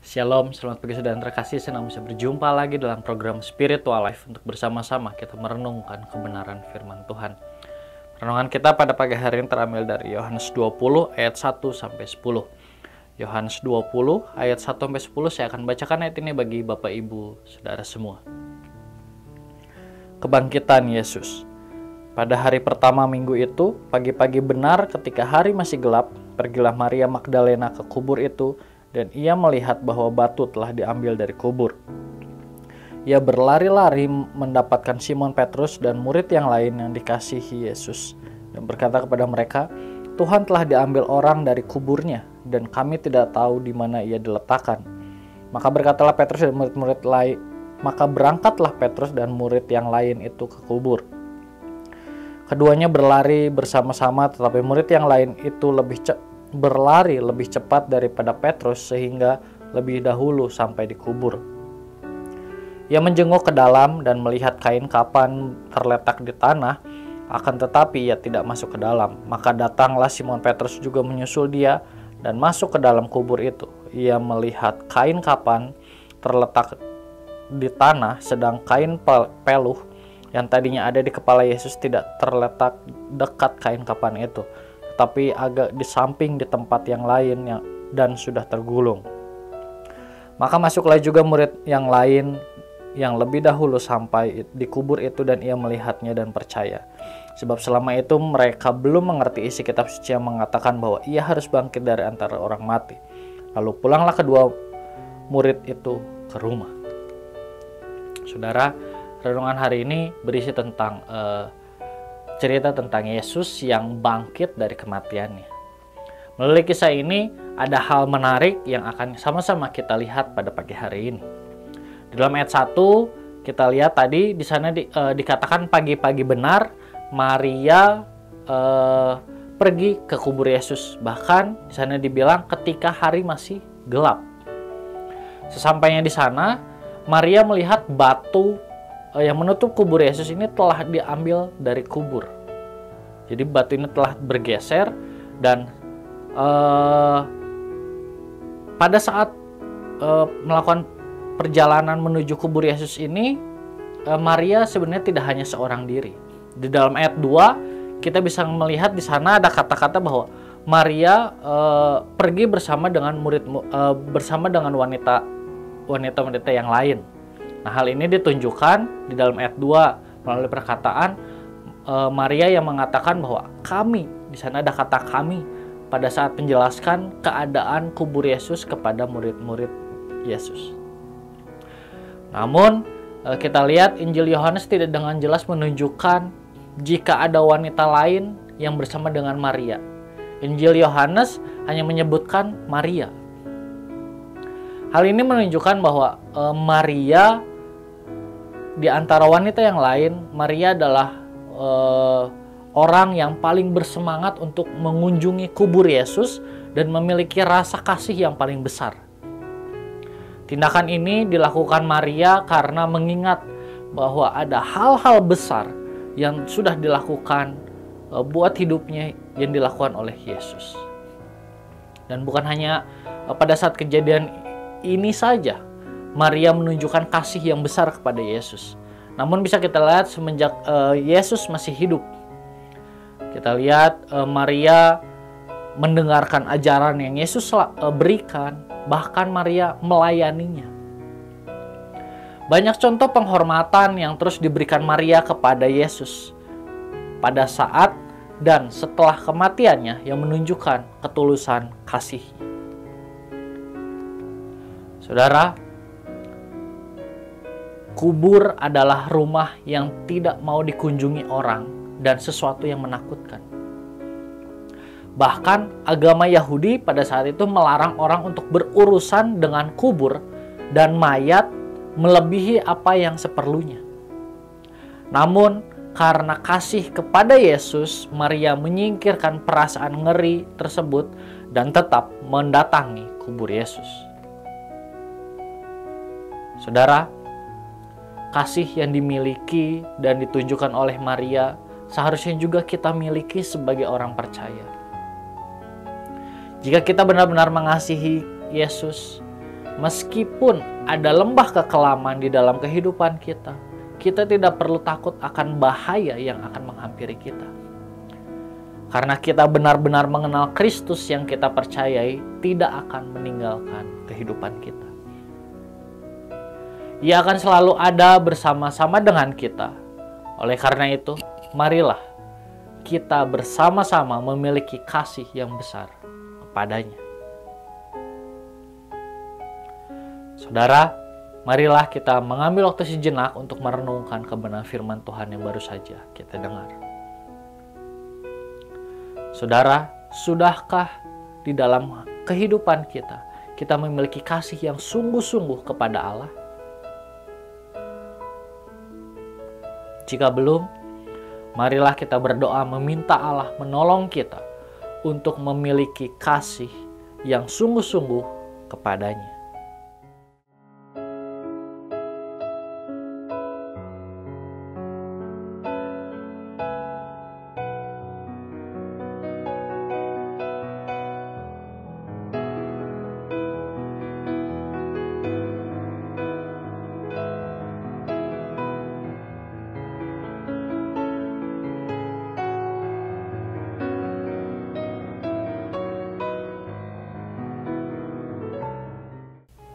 Shalom, selamat pagi saudara yang terkasih. Senang bisa berjumpa lagi dalam program Spiritual Life untuk bersama-sama kita merenungkan kebenaran firman Tuhan. Renungan kita pada pagi hari ini terambil dari Yohanes 20 ayat 1 sampai 10. Yohanes 20 ayat 1 sampai 10 saya akan bacakan ayat ini bagi Bapak Ibu Saudara semua. Kebangkitan Yesus. Pada hari pertama minggu itu, pagi-pagi benar ketika hari masih gelap, pergilah Maria Magdalena ke kubur itu dan ia melihat bahwa batu telah diambil dari kubur. Ia berlari-lari mendapatkan Simon Petrus dan murid yang lain yang dikasihi Yesus dan berkata kepada mereka, "Tuhan telah diambil orang dari kuburnya dan kami tidak tahu di mana ia diletakkan." Maka berkatalah Petrus dan murid-murid lain, maka berangkatlah Petrus dan murid yang lain itu ke kubur. Keduanya berlari bersama-sama, tetapi murid yang lain itu berlari lebih cepat daripada Petrus sehingga lebih dahulu sampai di kubur. Ia menjenguk ke dalam dan melihat kain kapan terletak di tanah, akan tetapi ia tidak masuk ke dalam. Maka datanglah Simon Petrus juga menyusul dia dan masuk ke dalam kubur itu. Ia melihat kain kapan terletak di tanah, sedang kain peluh yang tadinya ada di kepala Yesus tidak terletak dekat kain kapan itu, tapi agak di samping di tempat yang lain dan sudah tergulung. Maka masuklah juga murid yang lain yang lebih dahulu sampai di kubur itu dan ia melihatnya dan percaya. Sebab selama itu mereka belum mengerti isi kitab suci yang mengatakan bahwa ia harus bangkit dari antara orang mati. Lalu pulanglah kedua murid itu ke rumah. Saudara, renungan hari ini berisi tentang cerita tentang Yesus yang bangkit dari kematiannya. Melalui kisah ini ada hal menarik yang akan sama-sama kita lihat pada pagi hari ini. Di dalam ayat 1 kita lihat tadi di sana dikatakan pagi-pagi benar Maria pergi ke kubur Yesus. Bahkan di sana dibilang ketika hari masih gelap. Sesampainya di sana Maria melihat batu yang menutup kubur Yesus ini telah diambil dari kubur. Jadi batu ini telah bergeser dan pada saat melakukan perjalanan menuju kubur Yesus ini, Maria sebenarnya tidak hanya seorang diri. Di dalam ayat 2 kita bisa melihat di sana ada kata-kata bahwa Maria pergi bersama dengan wanita-wanita yang lain. Nah, hal ini ditunjukkan di dalam ayat 2 melalui perkataan Maria yang mengatakan bahwa kami, di sana ada kata kami, pada saat menjelaskan keadaan kubur Yesus kepada murid-murid Yesus. Namun, kita lihat Injil Yohanes tidak dengan jelas menunjukkan jika ada wanita lain yang bersama dengan Maria. Injil Yohanes hanya menyebutkan Maria. Hal ini menunjukkan bahwa Maria di antara wanita yang lain, Maria adalah orang yang paling bersemangat untuk mengunjungi kubur Yesus dan memiliki rasa kasih yang paling besar. Tindakan ini dilakukan Maria karena mengingat bahwa ada hal-hal besar yang sudah dilakukan buat hidupnya yang dilakukan oleh Yesus. Dan bukan hanya pada saat kejadian ini saja Maria menunjukkan kasih yang besar kepada Yesus. Namun bisa kita lihat semenjak Yesus masih hidup. Kita lihat Maria mendengarkan ajaran yang Yesus berikan, bahkan Maria melayaninya. Banyak contoh penghormatan yang terus diberikan Maria kepada Yesus pada saat dan setelah kematiannya yang menunjukkan ketulusan kasih-Nya. Saudara, kubur adalah rumah yang tidak mau dikunjungi orang dan sesuatu yang menakutkan. Bahkan agama Yahudi pada saat itu melarang orang untuk berurusan dengan kubur dan mayat melebihi apa yang seperlunya. Namun karena kasih kepada Yesus, Maria menyingkirkan perasaan ngeri tersebut dan tetap mendatangi kubur Yesus. Saudara, kasih yang dimiliki dan ditunjukkan oleh Maria seharusnya juga kita miliki sebagai orang percaya. Jika kita benar-benar mengasihi Yesus, Meskipun ada lembah kekelaman di dalam kehidupan kita, kita tidak perlu takut akan bahaya yang akan menghampiri kita. Karena kita benar-benar mengenal Kristus yang kita percayai tidak akan meninggalkan kehidupan kita. Ia akan selalu ada bersama-sama dengan kita. Oleh karena itu, marilah kita bersama-sama memiliki kasih yang besar kepadanya. Saudara, marilah kita mengambil waktu sejenak untuk merenungkan kebenaran firman Tuhan yang baru saja kita dengar. Saudara, sudahkah di dalam kehidupan kita memiliki kasih yang sungguh-sungguh kepada Allah? Jika belum, marilah kita berdoa meminta Allah menolong kita untuk memiliki kasih yang sungguh-sungguh kepadanya.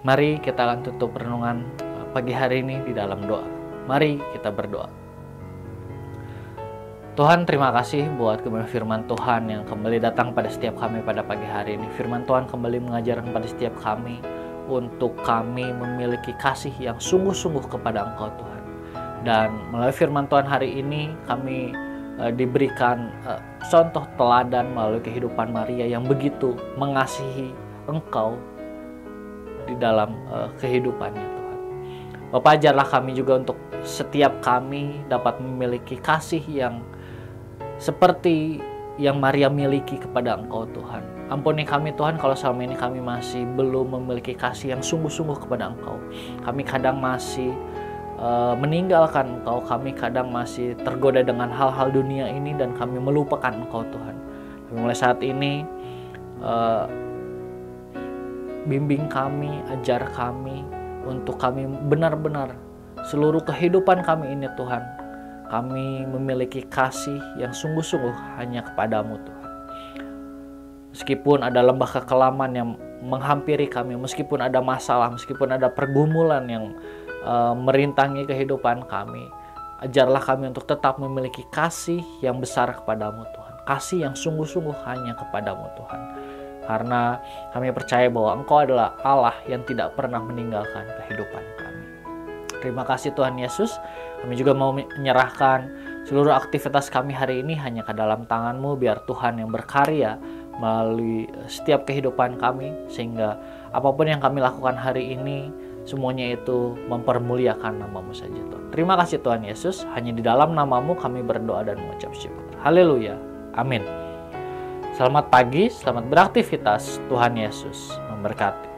Mari kita akan tutup renungan pagi hari ini di dalam doa. Mari kita berdoa. Tuhan, terima kasih buat kebenaran firman Tuhan yang kembali datang pada setiap kami pada pagi hari ini. Firman Tuhan kembali mengajarkan pada setiap kami untuk kami memiliki kasih yang sungguh-sungguh kepada Engkau Tuhan. Dan melalui firman Tuhan hari ini kami diberikan contoh teladan melalui kehidupan Maria yang begitu mengasihi Engkau di dalam kehidupannya Tuhan. Bapa, ajarlah kami juga untuk setiap kami dapat memiliki kasih yang seperti yang Maria miliki kepada Engkau Tuhan. Ampuni kami Tuhan kalau selama ini kami masih belum memiliki kasih yang sungguh-sungguh kepada Engkau. Kami kadang masih meninggalkan Engkau, kami kadang masih tergoda dengan hal-hal dunia ini dan kami melupakan Engkau Tuhan. Tapi mulai saat ini bimbing kami, ajar kami untuk kami benar-benar seluruh kehidupan kami ini Tuhan, kami memiliki kasih yang sungguh-sungguh hanya kepadamu Tuhan. Meskipun ada lembah kekelaman yang menghampiri kami, meskipun ada masalah, meskipun ada pergumulan yang merintangi kehidupan kami, ajarlah kami untuk tetap memiliki kasih yang besar kepadamu Tuhan, kasih yang sungguh-sungguh hanya kepadamu Tuhan. Karena kami percaya bahwa Engkau adalah Allah yang tidak pernah meninggalkan kehidupan kami. Terima kasih Tuhan Yesus. Kami juga mau menyerahkan seluruh aktivitas kami hari ini hanya ke dalam tangan-Mu. Biar Tuhan yang berkarya melalui setiap kehidupan kami. Sehingga apapun yang kami lakukan hari ini, semuanya itu mempermuliakan nama-Mu saja Tuhan. Terima kasih Tuhan Yesus. Hanya di dalam nama-Mu kami berdoa dan mengucap syukur. Haleluya. Amin. Selamat pagi, selamat beraktivitas. Tuhan Yesus memberkati.